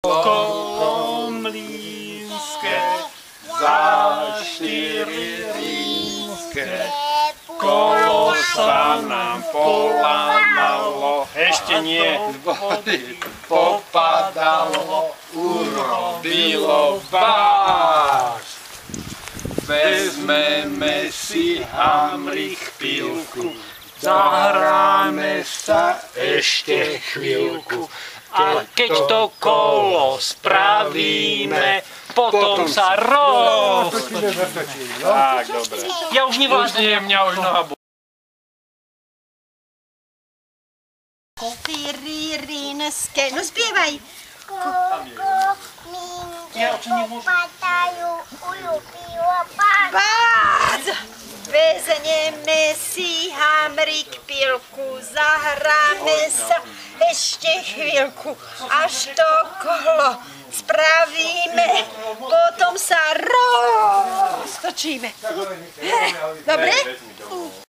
Komlínske, za 4 rímske, kolo sa nám polámalo, ešte nie, vody popadalo, urobilo báš. Vezmeme si Hamrich pilku, zahráme sa ešte chvíľku. A keď to kolo spravíme, potom sa Tak, dobre. Ja už nevládnem. Mňa už noha bolí. Rírinské, no spievaj. Bác! Vezmeme si Hamrich pilku, zahráme sa ešte chvíľku, až to kolo spravíme, potom sa roztočíme. Dobre?